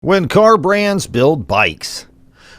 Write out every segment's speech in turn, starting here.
When car brands build bikes.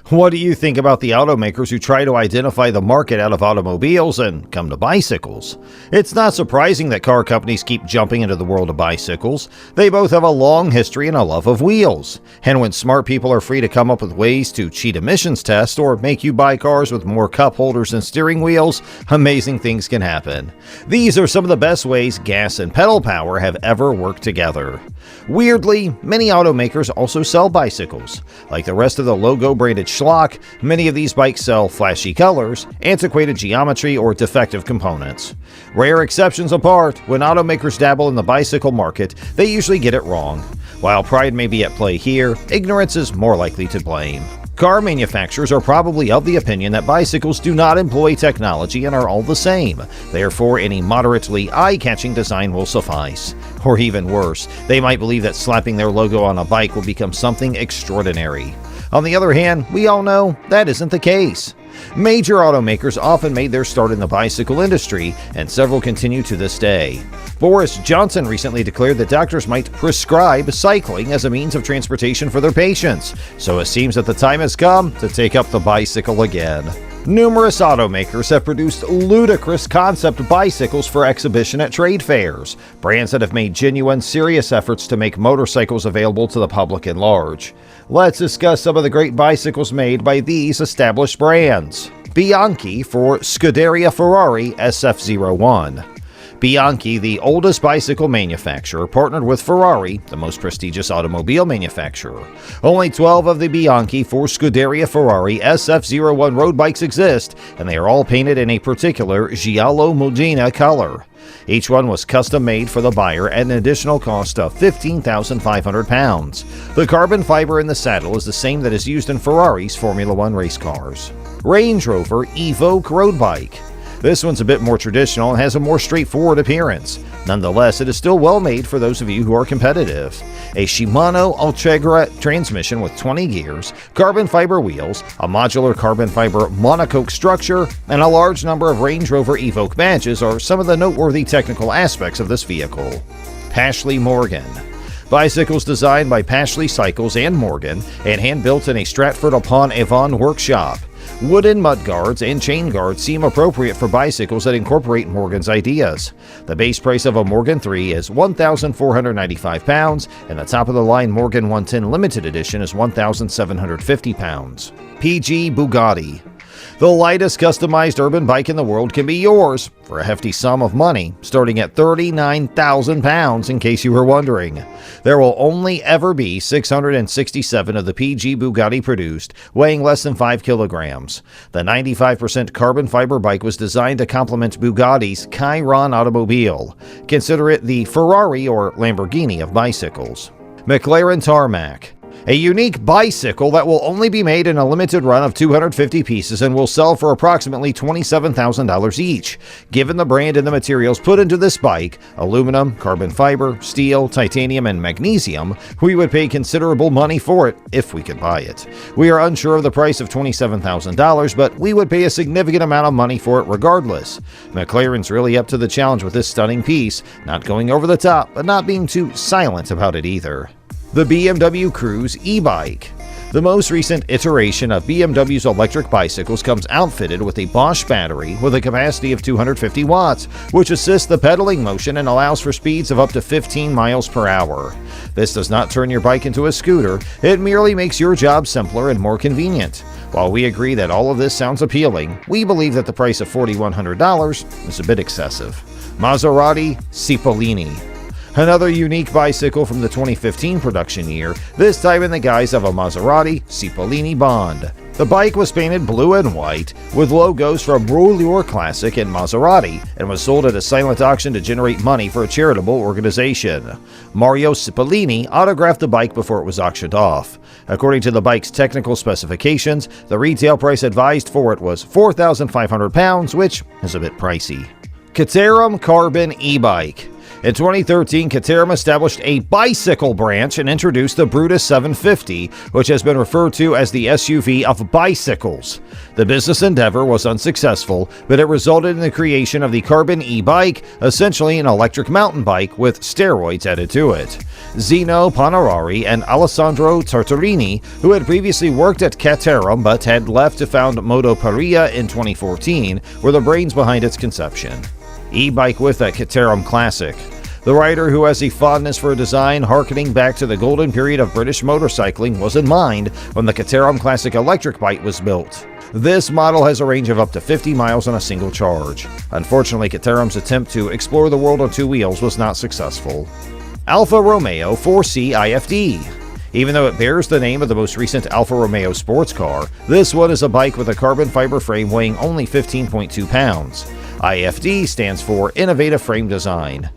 What do you think about the automakers who try to identify the market out of automobiles and come to bicycles? It's not surprising that car companies keep jumping into the world of bicycles. They both have a long history and a love of wheels. And when smart people are free to come up with ways to cheat emissions tests or make you buy cars with more cup holders and steering wheels, amazing things can happen. These are some of the best ways gas and pedal power have ever worked together. Weirdly, many automakers also sell bicycles. Like the rest of the logo-branded schlock, many of these bikes sell flashy colors, antiquated geometry, or defective components. Rare exceptions apart, when automakers dabble in the bicycle market, they usually get it wrong. While pride may be at play here, ignorance is more likely to blame. Car manufacturers are probably of the opinion that bicycles do not employ technology and are all the same. Therefore, any moderately eye-catching design will suffice. Or even worse, they might believe that slapping their logo on a bike will become something extraordinary. On the other hand, we all know that isn't the case. Major automakers often made their start in the bicycle industry, and several continue to this day. Boris Johnson recently declared that doctors might prescribe cycling as a means of transportation for their patients, so it seems that the time has come to take up the bicycle again. Numerous automakers have produced ludicrous concept bicycles for exhibition at trade fairs, brands that have made genuine, serious efforts to make motorcycles available to the public at large. Let's discuss some of the great bicycles made by these established brands. Bianchi for Scuderia Ferrari SF01. Bianchi, the oldest bicycle manufacturer, partnered with Ferrari, the most prestigious automobile manufacturer. Only 12 of the Bianchi for Scuderia Ferrari SF01 road bikes exist, and they are all painted in a particular Giallo Modena color. Each one was custom made for the buyer at an additional cost of £15,500. The carbon fiber in the saddle is the same that is used in Ferrari's Formula One race cars. Range Rover Evoque road bike. This one's a bit more traditional and has a more straightforward appearance. Nonetheless, it is still well made for those of you who are competitive. A Shimano Ultegra transmission with 20 gears, carbon fiber wheels, a modular carbon fiber monocoque structure, and a large number of Range Rover Evoque badges are some of the noteworthy technical aspects of this vehicle. Pashley Morgan. Bicycles designed by Pashley Cycles and Morgan and hand-built in a Stratford-upon-Avon workshop. Wooden mudguards and chain guards seem appropriate for bicycles that incorporate Morgan's ideas. The base price of a Morgan 3 is £1,495, and the top-of-the-line Morgan 110 Limited Edition is £1,750. PG Bugatti. The lightest customized urban bike in the world can be yours for a hefty sum of money, starting at £39,000 in case you were wondering. There will only ever be 667 of the PG Bugatti produced, weighing less than 5 kilograms. The 95% carbon fiber bike was designed to complement Bugatti's Chiron automobile. Consider it the Ferrari or Lamborghini of bicycles. McLaren Tarmac. A unique bicycle that will only be made in a limited run of 250 pieces and will sell for approximately $27,000 each. Given the brand and the materials put into this bike, aluminum, carbon fiber, steel, titanium, and magnesium, we would pay considerable money for it if we could buy it. We are unsure of the price of $27,000, but we would pay a significant amount of money for it regardless. McLaren's really up to the challenge with this stunning piece, not going over the top, but not being too silent about it either. The BMW Cruise e-bike. The most recent iteration of BMW's electric bicycles comes outfitted with a Bosch battery with a capacity of 250 watts, which assists the pedaling motion and allows for speeds of up to 15 miles per hour. This does not turn your bike into a scooter, it merely makes your job simpler and more convenient. While we agree that all of this sounds appealing, we believe that the price of $4,100 is a bit excessive. Maserati Cipollini. Another unique bicycle from the 2015 production year, this time in the guise of a Maserati Cipollini Bond. The bike was painted blue and white, with logos from Rouleur Classic and Maserati, and was sold at a silent auction to generate money for a charitable organization. Mario Cipollini autographed the bike before it was auctioned off. According to the bike's technical specifications, the retail price advised for it was £4,500, which is a bit pricey. Caterham Carbon e-bike. In 2013, Caterham established a bicycle branch and introduced the Brutus 750, which has been referred to as the SUV of bicycles. The business endeavor was unsuccessful, but it resulted in the creation of the Carbon e-bike, essentially an electric mountain bike with steroids added to it. Zeno Panarari and Alessandro Tartarini, who had previously worked at Caterham but had left to found Moto Paria in 2014, were the brains behind its conception. E-bike with a Caterham classic. The writer, who has a fondness for a design harkening back to the golden period of British motorcycling, was in mind when the Caterham Classic electric bike was built. This model has a range of up to 50 miles on a single charge. Unfortunately, Caterham's attempt to explore the world on two wheels was not successful. Alfa Romeo 4C IFD. Even though it bears the name of the most recent Alfa Romeo sports car, this one is a bike with a carbon fiber frame weighing only 15.2 pounds. IFD stands for Innovative Frame Design.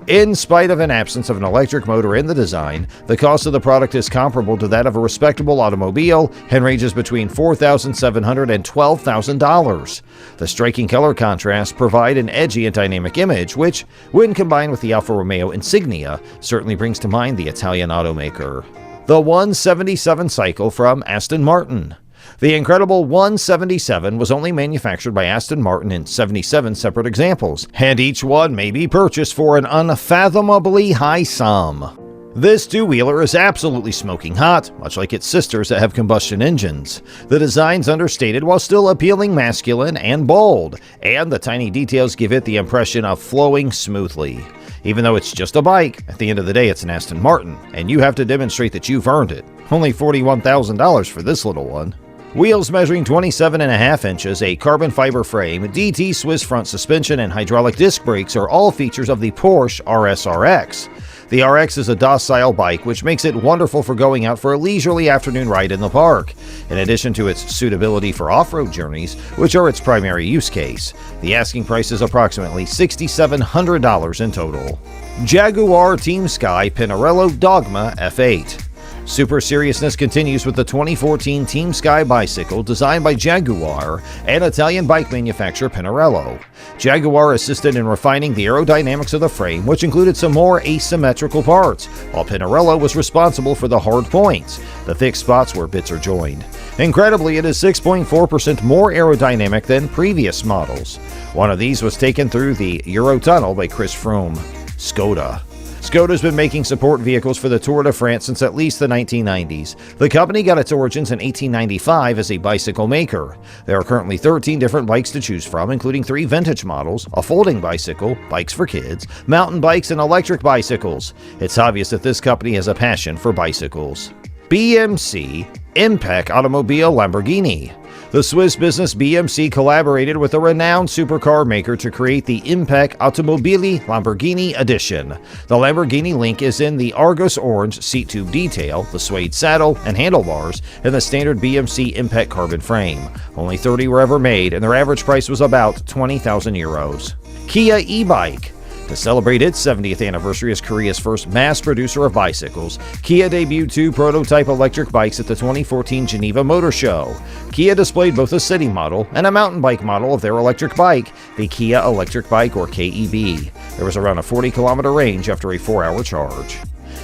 In spite of an absence of an electric motor in the design, the cost of the product is comparable to that of a respectable automobile and ranges between $4,700 and $12,000. The striking color contrasts provide an edgy and dynamic image, which, when combined with the Alfa Romeo insignia, certainly brings to mind the Italian automaker. The 177 cycle from Aston Martin. The incredible 177 was only manufactured by Aston Martin in 77 separate examples, and each one may be purchased for an unfathomably high sum. This two-wheeler is absolutely smoking hot, much like its sisters that have combustion engines. The design's understated while still appealing masculine and bold, and the tiny details give it the impression of flowing smoothly. Even though it's just a bike, at the end of the day it's an Aston Martin, and you have to demonstrate that you've earned it. Only $41,000 for this little one. Wheels measuring 27.5 inches, a carbon fiber frame, DT Swiss front suspension, and hydraulic disc brakes are all features of the Porsche RS-RX. The RX is a docile bike, which makes it wonderful for going out for a leisurely afternoon ride in the park. In addition to its suitability for off-road journeys, which are its primary use case, the asking price is approximately $6,700 in total. Jaguar Team Sky Pinarello Dogma F8. Super seriousness continues with the 2014 Team Sky bicycle designed by Jaguar and Italian bike manufacturer Pinarello. Jaguar assisted in refining the aerodynamics of the frame, which included some more asymmetrical parts, while Pinarello was responsible for the hard points, the thick spots where bits are joined. Incredibly, it is 6.4% more aerodynamic than previous models. One of these was taken through the Eurotunnel by Chris Froome. Skoda. Skoda's been making support vehicles for the Tour de France since at least the 1990s. The company got its origins in 1895 as a bicycle maker. There are currently 13 different bikes to choose from, including 3 vintage models, a folding bicycle, bikes for kids, mountain bikes, and electric bicycles. It's obvious that this company has a passion for bicycles. BMC Impact Automobile Lamborghini. The Swiss business BMC collaborated with a renowned supercar maker to create the Impact Automobili Lamborghini Edition. The Lamborghini link is in the Argos orange seat tube detail, the suede saddle and handlebars, and the standard BMC Impact carbon frame. Only 30 were ever made, and their average price was about 20,000 euros. Kia e-bike. To celebrate its 70th anniversary as Korea's first mass producer of bicycles, Kia debuted 2 prototype electric bikes at the 2014 Geneva Motor Show. Kia displayed both a city model and a mountain bike model of their electric bike, the Kia Electric Bike or KEB. There was around a 40-kilometer range after a 4-hour charge.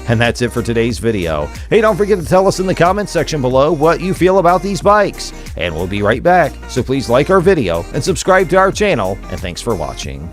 And that's it for today's video. Hey, don't forget to tell us in the comments section below what you feel about these bikes. And we'll be right back, so please like our video and subscribe to our channel, and thanks for watching.